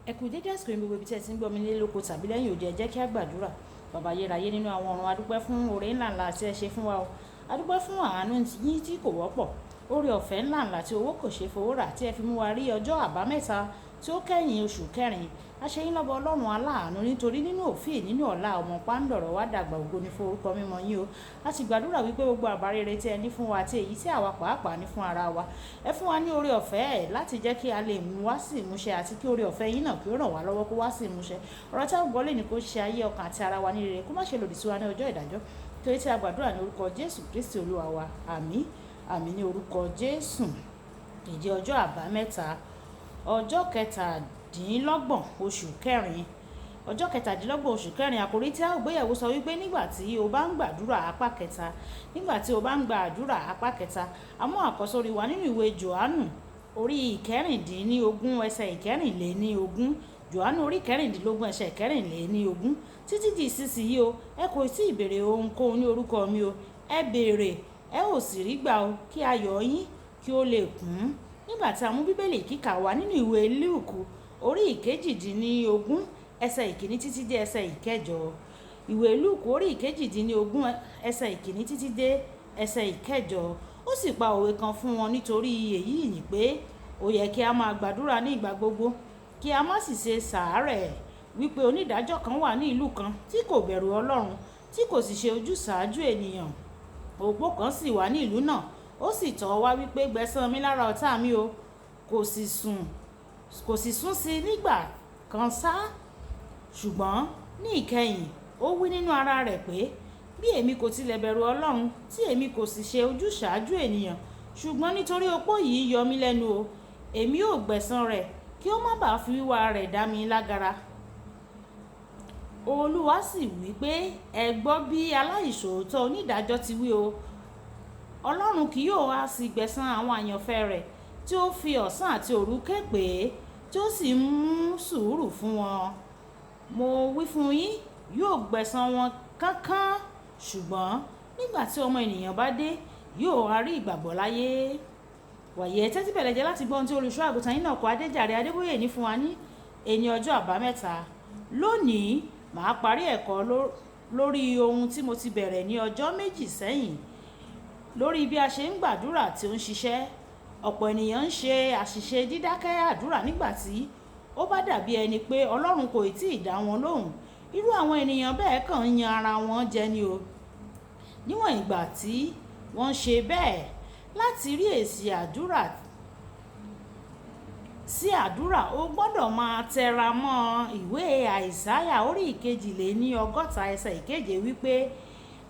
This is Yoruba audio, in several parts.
Ẹ kú dédé àsìkò yìí gbogbo ibi tí ẹ ti ń gbọ́ mi nílé lóko tàbí lẹ́yìn òde, ẹ jẹ́ kí a gbàdúrà. Bàbá ayérayé nínú àwọn ọ̀run, a dúpẹ́ fún oore ńláńlá tí ẹ ṣe fún wa o. A dúpẹ́ fún àánú yín tí kò wọ́pọ̀, oore ọ̀fẹ́ ńláńlá tí owó kò ṣe fowó rà, tí ẹ fi mú wa rí ọjọ́ àbámẹ́ta tí ó kẹ́yìn oṣù kẹrin. A ṣe yín lọ́ba Ọlọ́run aláàánú, nítorí nínú òfin nínú ọ̀la ọmọ pàǹdọ̀rọ̀ wá dàgbà, ògo ni fún orúkọ mímọ́ yín o. A sì gbàdúrà wípé gbogbo àbá rere tí ẹ ní fún wa àti èyí tí àwa pàápàá ní fún ara wa, ẹ fún wa ní oore ọ̀fẹ́ ẹ̀ láti jẹ́ kí a lè mú wá sí ìmúṣẹ, àti kí oore ọ̀fẹ́ yín náà kí ó ràn wá lọ́wọ́ kó wá sí ìmúṣẹ. Ọ̀rọ̀ tí a gbọ́ lè ní kó ṣe ayé ọkàn àti ara wa ní rere, kó má ṣe lòdì sí wa ní ọjọ́ ìdájọ́. Torí tí a gbàdúrà ní orúkọ Jésù Kristi Olúwa wa. Àmín. Àmín ní orúkọ Jésù. Ìdí ọjọ́ àbámẹ́ta, ọjọ́ kẹtàdínlọ́gbọ̀n oṣù kẹrin. Ọjọ́ kẹtàdínlọ́gbọ̀n oṣù kẹrin, àkòrí tí a ó gbéyẹ̀wò sọ wípé nígbà tí o bá ń gbàdúrà apá kẹta. Nígbà tí o bá ń gbàdúrà apá kẹta, a mú àkọ́sórí wa nínú ìwé Jòhánù orí ìkẹrìndínlógún ẹsẹ̀ ìkẹrìnléníogún. Jòhánù orí ìkẹrìndínlógún ẹsẹ̀ ìkẹrìnléníogún. Títí di ìsinsìnyí o, ẹ kò tí ì béèrè ohunkóhun ní orúkọ mi o. Ẹ béèrè, ẹ ò sì rí gbà o, kí ayọ̀ yín kí ó lè kún. Nígbà tí a mú bíbélì kíkà wá nínú ìwé Lúùkù orí ìkejìdínlógún ẹsẹ̀ ìkíní títí dé ẹsẹ̀ ìkẹjọ. Ìwé Lúùkù orí ìkejìdínlógún ẹsẹ̀ ìkíní títí dé ẹsẹ̀ ìkẹjọ. Ó sì pa òwe kan fún wọn nítorí èyí ni pé ó yẹ kí a máa gbàdúrà ní ìgbà gbogbo, kí a má sì ṣe ṣàárẹ̀, wípé onídàájọ́ kan wà ní ìlú kan tí kò bẹ̀rù Ọlọ́run, tí kò sì ṣe ojúsàájú ènìyàn. Òpó kan sì wà ní ìlú náà, ó sì tọ̀ wá wípé gbẹ̀san mi lára ọ̀tá mi o. Kò sì sún sí nígbà kan sá. Ṣùgbọ́n ní ìkẹyìn ó wí nínú ara rẹ̀ pé, bí èmi kò tilẹ̀ bẹ̀rù Ọlọ́run, tí èmi kò sì ṣe ojúsàájú ènìyàn, ṣùgbọ́n nítorí opó yìí yọ mí lẹ́nu o, èmi ò gbẹ̀san rẹ̀, kí ó má bàa fi wíwá rẹ̀ dá mi lágara. Olúwa sì wí pé, ẹ gbọ́ bí aláìṣòótọ́ onídàájọ́ ti wí o. Ọlọ́run kì yóò wá sí gbẹ̀san àwọn àyànfẹ́ rẹ̀ tí ó fi ọ̀sán àti òru ké pè é, tí ó sì mú sùúrù fún wọn. Mo wí fún yín, yóò gbẹ̀san wọn kánkán. Ṣùgbọ́n nígbà tí ọmọ ènìyàn bá dé, yóò wá rí ìgbàgbọ́ láyé. Wàyí ẹ tẹ́tí bẹ̀lẹ̀ jẹ́ láti gbọ́ ohun tí olùṣọ́ àgùntàn yín náà kọ Adéjàre Adébóyè ní fún wa ní ẹni ọjọ́ àbámẹ́ta. Lónìí màá parí ẹ̀kọ́ lórí ohun tí mo ti bẹ̀rẹ̀ ní ọjọ́ méjì sẹ́yìn, lórí bí a ṣe ń gbàdúrà tí ó ń ṣiṣẹ́. Ọ̀pọ̀ ènìyàn ń ṣe àṣìṣe dídákẹ́ àdúrà nígbà tí ó bá dàbí ẹni pé Ọlọ́run kò tí ì dá wọn lóhùn. Irú àwọn ènìyàn bẹ́ẹ̀ kàn ń yan ara wọn jẹ ni o. Níwọ̀n ìgbà tí wọ́n ṣe bẹ́ẹ̀, láti rí èsì àdúrà sí àdúrà, o gbọ́dọ̀ máa tẹra mọ́ ìwé Àìsáyà orí ìkejìléníọgọ́ta ẹsẹ̀ ìkeje wípé,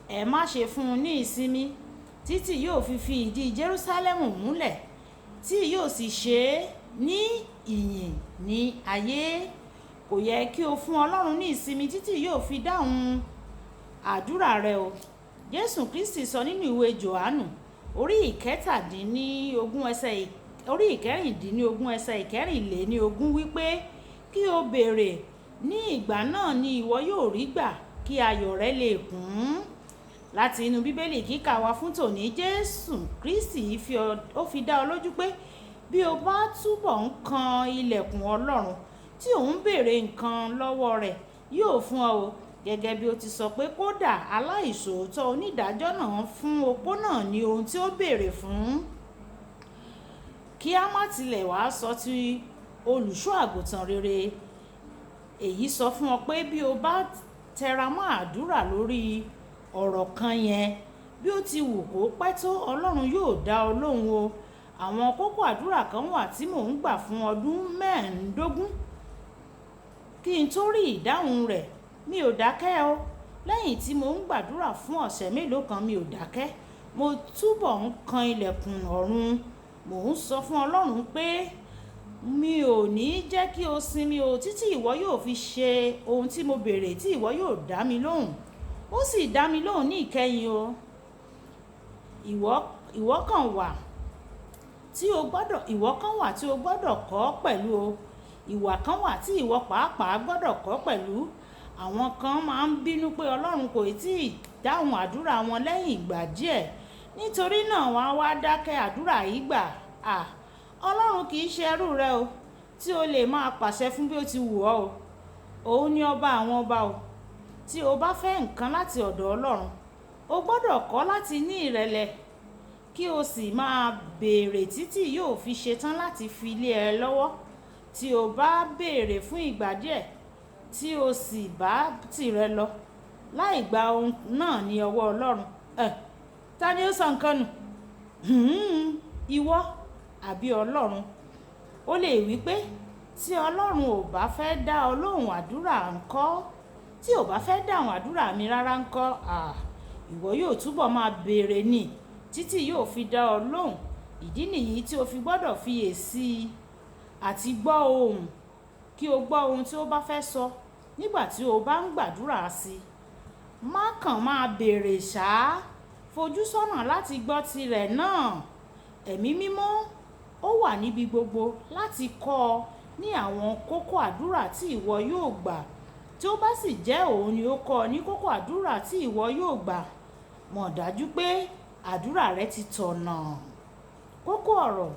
ẹ má ṣe fún un ní ìsinmi títí yóò fi ìdí Jerúsálẹ́mù múlẹ̀, tí yóò sì ṣe é ní ìyìn ní ayé. Kò yẹ kí o fún Ọlọ́run ní ìsinmi títí yóò fi dáhùn àdúrà rẹ o. Jésù Kristi sọ nínú ìwé Jòhánù orí ìkẹrìndínlógún ẹsẹ̀ ìkẹrìnléníogún wípé, kí o béèrè, ní ìgbà náà ni ìwọ yóò rí gbà, kí ayọ̀ rẹ lè kún. Láti inú bíbélì kíkà wa fún tòní, Jésù Kristi ó fi dá ọ lójú pé bí o bá túbọ̀ ń kan ilẹ̀kùn Ọlọ́run, tí ò ń béèrè nǹkan lọ́wọ́ rẹ̀, yóò fún ọ o. Gẹ́gẹ́ bí ó ti sọ pé kódà aláìṣòótọ́ onídàájọ́ náà fún opó náà ní ohun tí ó béèrè fún. Kí a má tilẹ̀ wá sọ ti olùṣọ́ àgùntàn rere, èyí sọ fún ọ pé bí o bá tẹra mọ́ àdúrà lórí ọ̀rọ̀ kan yẹn, bí ó ti wù kó pẹ́ tó, Ọlọ́run yóò dá ọ lóhùn o. Àwọn kókó àdúrà kan wà tí mò ń gbà fún ọdún 15 kí n tó rí ìdáhùn rẹ̀. Mi ò dákẹ́ o. Lẹ́yìn tí mò ń gbàdúrà fún ọ̀sẹ̀ mélòó kan, mi ò dákẹ́. Mo túbọ̀ ń kan ilẹ̀kùn ọ̀run. Mò ń sọ fún Ọlọ́run pé mi ò ní jẹ́ kí o sinmi o, títí ìwọ yóò fi ṣe ohun tí mo béèrè, tí ìwọ yóò dá mi lóhùn. Ó sì dá mi lóhùn ní ìkẹyìn o. Ìwọ kan wà tí o gbọ́dọ̀ kọ́ pẹ̀lú o. Ìwà kan wà tí ìwọ pàápàá gbọ́dọ̀ kọ́ pẹ̀lú. Àwọn kan máa ń bínú pé Ọlọ́run kò tí ì dáhùn àdúrà wọn lẹ́yìn ìgbà díẹ̀. Nítorí náà wọ́n á wá dákẹ́ àdúrà yìí gbà. Ọlọ́run kì í ṣe ẹrú rẹ o. tí o lè máa pàṣẹ fún bí ó ti wù ọ́ o. Òun ni ọba àwọn ọba o. Tí o bá fẹ́ nǹkan láti ọ̀dọ̀ Ọlọ́run, o gbọ́dọ̀ kọ́ láti ní ìrẹ̀lẹ̀ kí o sì máa béèrè títí yóò fi ṣetán láti fi lé ẹ lọ́wọ́. Tí o bá béèrè fún ìgbà díẹ̀ tí o sì bá tìrẹ lọ láì gba ohun náà ní ọwọ́ Ọlọ́run, ta ni ó sọ nǹkan nù? Ìwọ àbí Ọlọ́run? O lè wí pé tí Ọlọ́run ò bá fẹ́ dá ọ lóhùn àdúrà ńkọ́? Tí ò bá fẹ́ dáhùn àdúrà mi rárá ńkọ́? Ìwọ yóò túbọ̀ máa béèrè ni títí yóò fi dá ọ lóhùn. Ìdí nìyí tí o fi gbọ́dọ̀ fiyèsí àti gbọ́ ohùn, kí o gbọ́ ohun tí ó bá fẹ́ sọ nígbà tí o bá ń gbàdúrà sí i. Má kàn máa béèrè ṣáá, fojú sọ́nà láti gbọ́ tirẹ̀ náà. Ẹ̀mí mímọ́ ó wà níbi gbogbo láti kọ́ ọ ní àwọn kókó àdúrà tí ìwọ yóò gbà. Tí ó bá sì jẹ́ òun ni ó kọ́ ọ ní kókó àdúrà tí ìwọ yóò gbà, mọ̀ dájú pé àdúrà rẹ ti tọ̀nà. Kókó ọ̀rọ̀: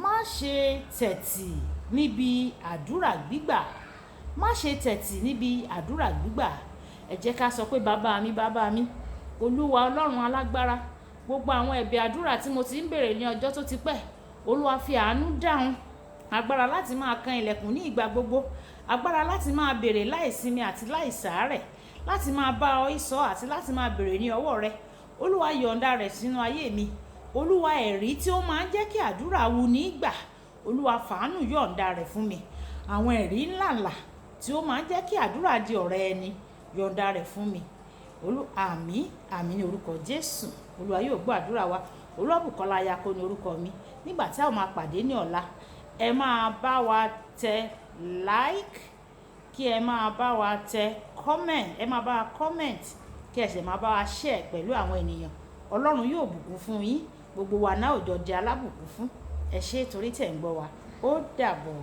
má ṣe tẹ̀tì níbi àdúrà gbígbà. Má ṣe tẹ̀tì níbi àdúrà gbígbà. Ẹ jẹ́ ká sọ pé bàbá mi, Olúwa Ọlọ́run alágbára, gbogbo àwọn ẹ̀bẹ̀ àdúrà tí mo ti ń béèrè ní ọjọ́ tó ti pẹ́, Olúwa fi àánú dáhùn. Agbára láti máa kan ilẹ̀kùn ní ìgbà gbogbo, agbára láti máa béèrè láìsinmi àti láìsàárẹ̀, láti máa bá ọ ìsọ̀ àti láti máa béèrè ní ọwọ́ rẹ. Olúwa yọ̀ǹda rẹ̀ sínú ayé mi. Olúwa ẹ̀rí tí ó máa ń jẹ́ kí àdúrà wù ní ìgbà, Olúwa fàánú yọ̀ǹda rẹ̀ fún mi. Àwọn ẹ̀rí ńláńlá tí ó máa ń jẹ́ kí àdúrà di ọ̀rẹ́ ẹni, yọ̀ǹda rẹ̀ fún mi. Àmín ní orúkọ Jésù. Olúwa yóò gbọ́ àdúrà wa. Olúwabùkọ́lá Ayako ní orúkọ mi. Nígbà tí a máa pàdé ní ọ̀la, ẹ máa bá wa tẹ like, kí ẹ máa bá wa tẹ comment, ẹ máa bá wa comment, kí ẹ sì máa bá wa share pẹ̀lú àwọn ènìyàn. Ọlọ́run yóò bùkún fún yín. Gbogbo wa náà ò jọ di alábùkún fún. Ẹ ṣé torí tẹ̀ ń gbọ́ wa. Ó dàbọ̀.